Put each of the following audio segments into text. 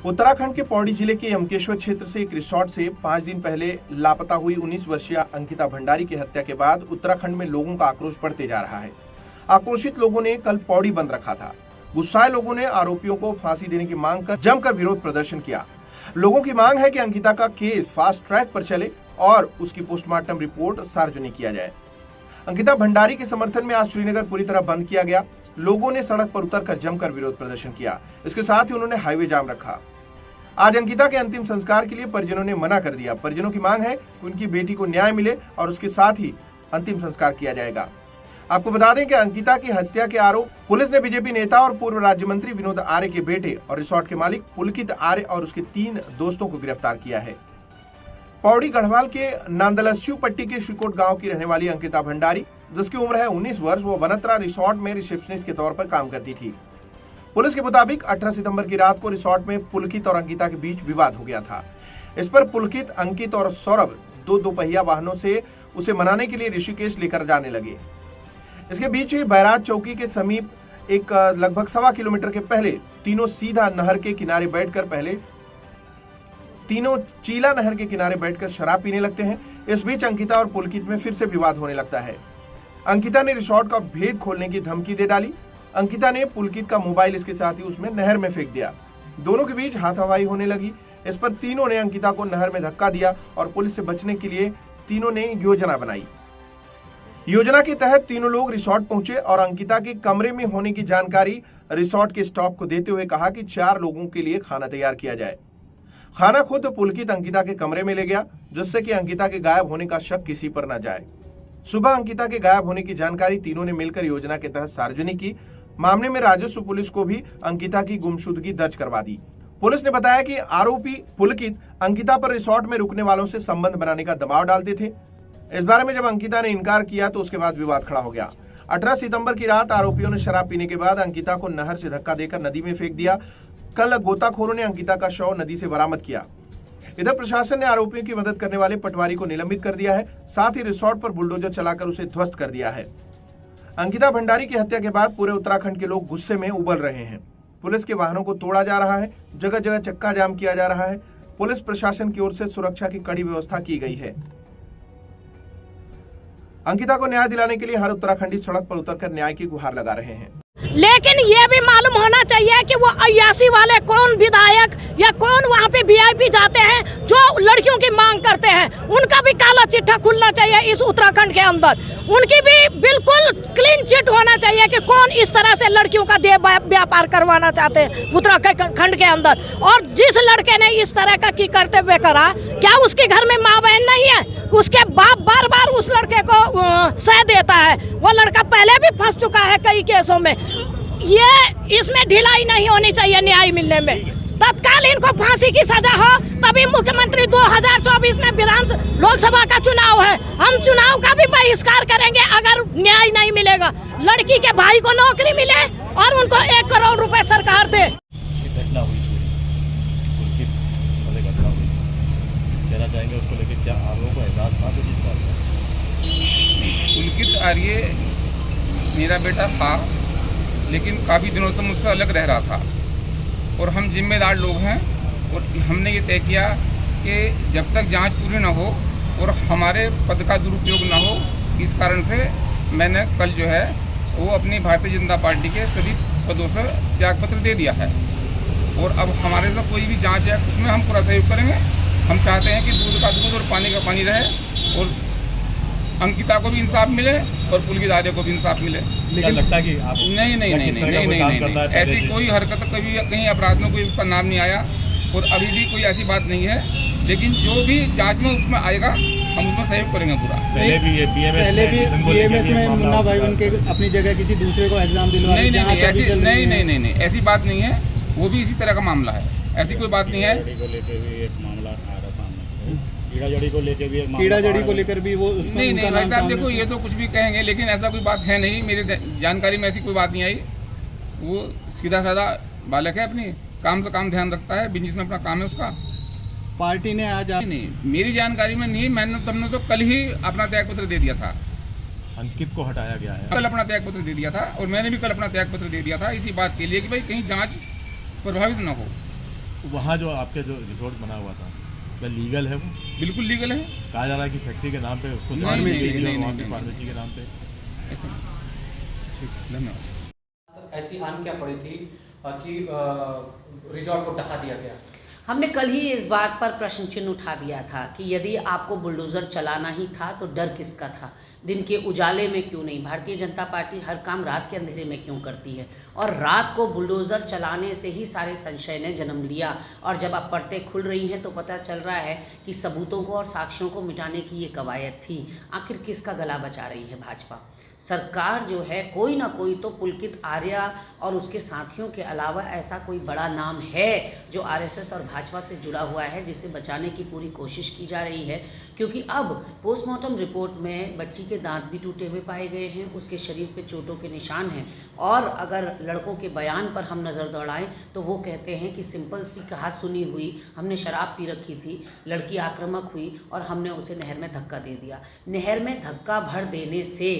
उत्तराखंड के पौड़ी जिले के यमकेश्वर क्षेत्र से एक रिसोर्ट से 5 दिन पहले लापता हुई 19 वर्षीय अंकिता भंडारी की हत्या के बाद उत्तराखंड में लोगों का आक्रोश बढ़ते जा रहा है। आक्रोशित लोगों ने कल पौड़ी बंद रखा था। गुस्साए लोगों ने आरोपियों को फांसी देने की मांग कर जमकर विरोध प्रदर्शन किया। लोगों की मांग है कि अंकिता का केस फास्ट ट्रैक पर चले और उसकी पोस्टमार्टम रिपोर्ट सार्वजनिक किया जाए। अंकिता भंडारी के समर्थन में आज श्रीनगर पूरी तरह बंद किया गया। लोगों ने सड़क पर उतरकर जमकर विरोध प्रदर्शन किया। इसके साथ ही उन्होंने हाईवे जाम रखा। आज अंकिता के अंतिम संस्कार के लिए परिजनों ने मना कर दिया। परिजनों की मांग है कि उनकी बेटी को न्याय मिले और उसके साथ ही अंतिम संस्कार किया जाएगा। आपको बता दें कि अंकिता की हत्या के आरोप पुलिस ने बीजेपी नेता और पूर्व राज्य मंत्री विनोद आर्य के बेटे और रिसोर्ट के मालिक पुलकित आर्य और उसके 3 दोस्तों को गिरफ्तार किया है। पौड़ी गढ़वाल के नांदलस्यू पट्टी के श्रीकोट गांव की रहने वाली अंकिता भंडारी, जिसकी उम्र है 19 वर्ष, वो बनत्रा रिसोर्ट में रिसेप्शनिस्ट के तौर पर काम करती थी। पुलिस के मुताबिक 18 सितंबर की रात को रिसोर्ट में पुलकित और अंकिता के बीच विवाद हो गया था। इस पर पुलकित, अंकित और सौरभ दो दोपहिया वाहनों से उसे मनाने के लिए ऋषिकेश लेकर जाने लगे। इसके बीच ही बैराज चौकी के समीप एक लगभग 1.25 किलोमीटर के पहले तीनों सीधा नहर के किनारे बैठकर चीला नहर के किनारे बैठकर शराब पीने लगते हैं। इस बीच अंकिता और पुलकित में फिर से विवाद होने लगता है। अंकिता ने रिसोर्ट का भेद खोलने की धमकी दे डाली। अंकिता ने पुलकित का मोबाइल इसके साथ ही उसमें नहर में फेंक दिया। दोनों के बीच हाथापाई होने लगी। इस पर तीनों ने अंकिता को नहर में धक्का दिया और पुलिस से बचने के लिए तीनों ने योजना बनाई। योजना के तहत तीनों लोग रिसोर्ट पहुंचे और अंकिता के कमरे में होने की जानकारी रिसोर्ट के स्टाफ को देते हुए कहा कि 4 लोगों के लिए खाना तैयार किया जाए। खाना खुद पुलकित अंकिता के कमरे में ले गया, जिससे कि अंकिता के गायब होने का शक किसी पर न जाए। सुबह अंकिता के गायब होने की जानकारी तीनों ने मिलकर योजना के तहत सार्वजनिक की। मामले में राजस्व पुलिस को भी अंकिता की गुमशुदगी दर्ज करवा दी। पुलिस ने बताया कि आरोपी पुलकित अंकिता पर रिसोर्ट में रुकने वालों से संबंध बनाने का दबाव डालते थे। इस बारे में जब अंकिता ने इनकार किया तो उसके बाद विवाद खड़ा हो गया। 18 सितंबर की रात आरोपियों ने शराब पीने के बाद अंकिता को नहर से धक्का देकर नदी में फेंक दिया। कल गोताखोरों ने अंकिता का शव नदी से बरामद किया। इधर प्रशासन ने आरोपियों की मदद करने वाले पटवारी को निलंबित कर दिया है। साथ ही रिसोर्ट पर बुलडोजर चलाकर उसे ध्वस्त कर दिया है। अंकिता भंडारी की हत्या के बाद पूरे उत्तराखंड के लोग गुस्से में उबल रहे हैं। पुलिस के वाहनों को तोड़ा जा रहा है, जगह जगह चक्का जाम किया जा रहा है। पुलिस प्रशासन की ओर से सुरक्षा की कड़ी व्यवस्था की गई है। अंकिता को न्याय दिलाने के लिए हर उत्तराखंडी सड़क पर उतरकर न्याय की गुहार लगा रहे हैं। लेकिन ये भी मालूम होना चाहिए कि वो अय्यासी वाले कौन विधायक या कौन वहाँ पे वीआईपी जाते हैं जो लड़कियों की मांग करते हैं, उनका भी काला चिट्ठा खुलना चाहिए इस उत्तराखंड के अंदर। उनकी भी बिल्कुल क्लीन चिट होना चाहिए कि कौन इस तरह से लड़कियों का देह व्यापार करवाना चाहते हैं उत्तराखंड के अंदर। और जिस लड़के ने इस तरह का की करते हुए करा, क्या उसके घर में माँ बहन नहीं है? उसके बाप बार बार उस लड़के को सह देता है। वो लड़का पहले भी फंस चुका है कई केसों में। ये इसमें ढिलाई नहीं होनी चाहिए न्याय मिलने में। तत्काल इनको फांसी की सजा हो, तभी मुख्यमंत्री 2024 में लोकसभा का चुनाव है, हम चुनाव का भी बहिष्कार करेंगे अगर न्याय नहीं मिलेगा। लड़की के भाई को नौकरी मिले और उनको 1 करोड़ रुपए सरकार दे। घटना हुई कहना चाहेंगे उसको लेकर, क्या आप लोगों को एहसास था कुछ इस बात का? पुलकित आर्य मेरा बेटा था, लेकिन काफ़ी दिनों से मुझसे अलग रह रहा था और हम जिम्मेदार लोग हैं और हमने ये तय किया कि जब तक जांच पूरी ना हो और हमारे पद का दुरुपयोग ना हो, इस कारण से मैंने कल जो है वो अपनी भारतीय जनता पार्टी के सभी पदों से त्यागपत्र दे दिया है। और अब हमारे से कोई भी जांच है उसमें हम पूरा सहयोग करेंगे। हम चाहते हैं कि दूध का दूध और पानी का पानी रहे और अंकिता को भी इंसाफ मिले और पुलकित आर्य को भी इंसाफ मिले। लेकिन लगता है कि आप नहीं, ऐसी कोई हरकत कभी कहीं अपराध में कोई उसका नाम नहीं आया और अभी भी कोई ऐसी बात नहीं है। लेकिन जो भी जांच में उसमें आएगा हम उसमें सहयोग करेंगे पूरा। पहले भी बीएमएस में मुन्ना भाई के अपनी जगह किसी दूसरे को एग्जाम दिलवा नहीं, ऐसी बात नहीं है। वो भी इसी तरह का मामला है, ऐसी कोई बात नहीं है। कीड़ा जड़ी को लेकर भी वो नहीं भाई साहब, देखो ये तो कुछ भी कहेंगे, लेकिन ऐसा कोई बात है नहीं। मेरी जानकारी में ऐसी कोई बात नहीं आई। वो सीधा साधा बालक है, अपनी काम से काम ध्यान रखता है, बिजनेस में अपना काम है उसका। पार्टी ने आज नहीं, मेरी जानकारी में नहीं। तुमने तो कल ही अपना त्यागपत्र दे दिया था। अंकित को हटाया गया है, कल अपना त्यागपत्र दे दिया था और मैंने भी कल अपना त्यागपत्र दे दिया था इसी बात के लिए कि भाई कहीं जाँच प्रभावित न हो। वहाँ जो आपके जो रिसोर्ट बना हुआ था वह लीगल है? वो बिल्कुल लीगल है। कहा जा रहा है कि फैक्ट्री के नाम पे उसको नहीं, फार्मेसी नहीं, और नहीं, वहाँ की नहीं, फार्मेसी के नाम पे। ऐसा ठीक है, धन्यवाद। ऐसी आन क्या पड़ी थी कि रिजॉर्ट को ढहा दिया गया? हमने कल ही इस बात पर प्रश्न चिन्ह उठा दिया था कि यदि आपको बुलडोज़र चलाना ही था तो डर किसका था? दिन के उजाले में क्यों नहीं? भारतीय जनता पार्टी हर काम रात के अंधेरे में क्यों करती है? और रात को बुलडोज़र चलाने से ही सारे संशय ने जन्म लिया, और जब अब परतें खुल रही हैं तो पता चल रहा है कि सबूतों को और साक्ष्यों को मिटाने की ये कवायद थी। आखिर किसका गला बचा रही है भाजपा? सरकार जो है, कोई ना कोई तो पुलकित आर्या और उसके साथियों के अलावा ऐसा कोई बड़ा नाम है जो आरएसएस और भाजपा से जुड़ा हुआ है, जिसे बचाने की पूरी कोशिश की जा रही है। क्योंकि अब पोस्टमार्टम रिपोर्ट में बच्ची के दांत भी टूटे हुए पाए गए हैं, उसके शरीर पे चोटों के निशान हैं, और अगर लड़कों के बयान पर हम नज़र दौड़ाएं तो वो कहते हैं कि सिंपल सी कहा सुनी हुई, हमने शराब पी रखी थी, लड़की आक्रामक हुई और हमने उसे नहर में धक्का दे दिया। नहर में धक्का भर देने से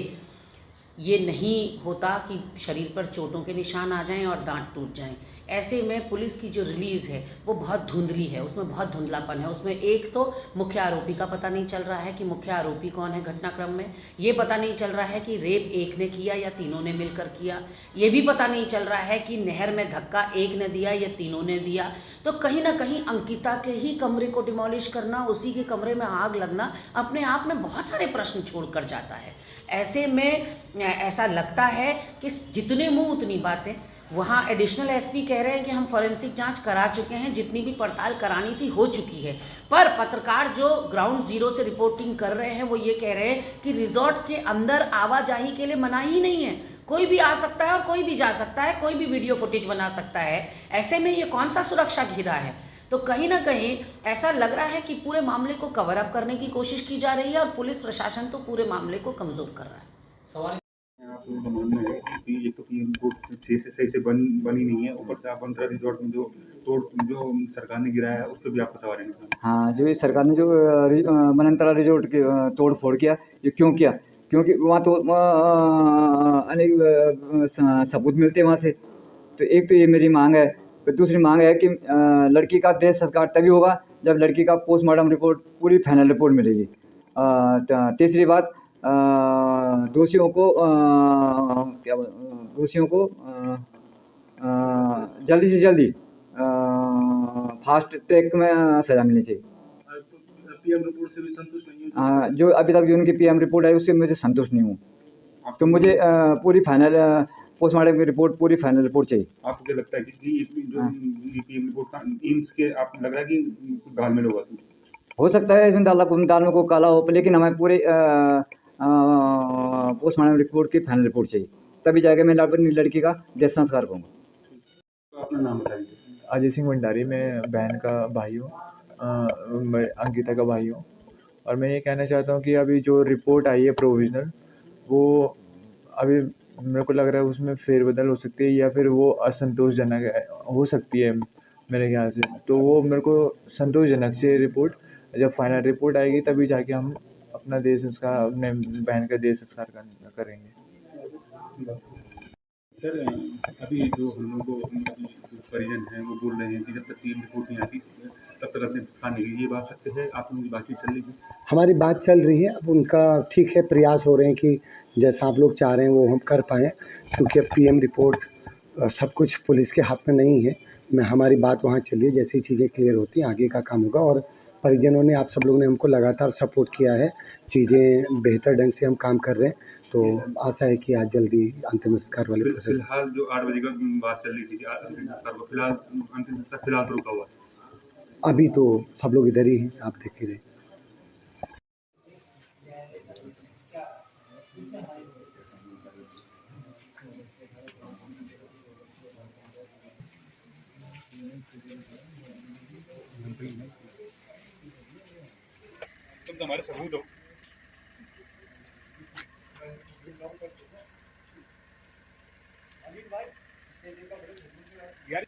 ये नहीं होता कि शरीर पर चोटों के निशान आ जाएं और दांत टूट जाएं। ऐसे में पुलिस की जो रिलीज़ है वो बहुत धुंधली है, उसमें बहुत धुंधलापन है। उसमें एक तो मुख्य आरोपी का पता नहीं चल रहा है कि मुख्य आरोपी कौन है घटनाक्रम में, ये पता नहीं चल रहा है कि रेप एक ने किया या तीनों ने मिलकर किया, ये भी पता नहीं चल रहा है कि नहर में धक्का एक ने दिया या तीनों ने दिया। तो कहीं ना कहीं अंकिता के ही कमरे को डिमोलिश करना, उसी के कमरे में आग लगना अपने आप में बहुत सारे प्रश्न छोड़ कर जाता है। ऐसे में ऐसा लगता है कि जितने मुंह उतनी बातें। वहाँ एडिशनल एसपी कह रहे हैं कि हम फॉरेंसिक जांच करा चुके हैं, जितनी भी पड़ताल करानी थी हो चुकी है। पर पत्रकार जो ग्राउंड जीरो से रिपोर्टिंग कर रहे हैं वो ये कह रहे हैं कि रिजॉर्ट के अंदर आवाजाही के लिए मनाही ही नहीं है, कोई भी आ सकता है और कोई भी जा सकता है, कोई भी वीडियो फुटेज बना सकता है। ऐसे में ये कौन सा सुरक्षा घेरा है? तो कहीं ना कहीं ऐसा लग रहा है कि पूरे मामले को कवर अप करने की कोशिश की जा रही है और पुलिस प्रशासन तो पूरे मामले को कमज़ोर कर रहा है। सवाल आपका मानना है कि ये तो पीएम रिपोर्ट सही से बनी नहीं है, ऊपर से आप अंतरा रिजॉर्ट में जो सरकार ने गिराया है उस पर भी आपका सवाल है? हाँ, जो ये सरकार ने जो मनंतरा रिजॉर्ट की तोड़ फोड़ किया, ये क्यों किया? क्योंकि वहाँ तो अनेक सबूत मिलते हैं वहाँ से। तो एक तो ये मेरी मांग है। फिर दूसरी मांग है कि लड़की का देह संस्कार तभी होगा जब लड़की का पोस्टमार्टम रिपोर्ट पूरी फाइनल रिपोर्ट मिलेगी। तीसरी बात, दोषियों को जल्दी से जल्दी फास्ट ट्रैक में सज़ा मिलनी चाहिए। पीएम रिपोर्ट से भी संतुष्ट नहीं है? जो अभी तक जो उनकी पीएम रिपोर्ट आई उससे मुझे संतुष्ट नहीं हूँ। तो मुझे पूरी फाइनल पोस्टमार्टम की रिपोर्ट, पूरी फाइनल रिपोर्ट चाहिए। आपको क्या लगता है कि जो पीएम रिपोर्ट का एम्स के आपको लग रहा है कि घालमेल होगा? हो सकता है इसमें दाल में को काला हो, लेकिन हमें पूरे पोस्टमार्टम रिपोर्ट की फाइनल रिपोर्ट चाहिए, तभी जाकर मैं लड़की का देह संस्कार करूँगा। तो अपना नाम बताइए। अजय सिंह भंडारी, मैं बहन का भाई हूँ, मैं अंकिता का भाई हूँ। और मैं ये कहना चाहता हूँ कि अभी जो रिपोर्ट आई है प्रोविज़नल, वो अभी मेरे को लग रहा है उसमें फेरबदल हो सकती है या फिर वो असंतोषजनक हो सकती है मेरे ख्याल से। तो वो मेरे को संतोषजनक से रिपोर्ट, जब फाइनल रिपोर्ट आएगी तभी जाके हम अपना देह संस्कार, अपने बहन का देह संस्कार करेंगे। सर, अभी जो हम लोग को परिजन हैं वो बोल रहे हैं कि जब तक पीएम रिपोर्ट नहीं आती तब तक अपने स्थान नहीं, ये बात सत्य है? आप लोगों की बातचीत चल रही है? हमारी बात चल रही है। अब उनका ठीक है, प्रयास हो रहे हैं कि जैसा आप लोग चाह रहे हैं वो हम कर पाएँ, क्योंकि अब पीएम रिपोर्ट सब कुछ पुलिस के हाथ में नहीं है। हमारी बात वहाँ चल रही है, जैसी चीज़ें क्लियर होती हैं आगे का काम होगा। और परिजनों ने, आप सब लोगों ने हमको लगातार सपोर्ट किया है, चीज़ें बेहतर ढंग से हम काम कर रहे हैं, तो आशा है कि आज जल्दी अंतिम संस्कार वाले प्रोसेस। फिलहाल जो 8 बजे का बात चल रही थी अंतिम संस्कार, फिलहाल अंतिम संस्कार फिलहाल तो रुका हुआ है। अभी तो सब लोग इधर ही हैं, आप देख ही रहे। तुम तो हमारे सबूत हो। यार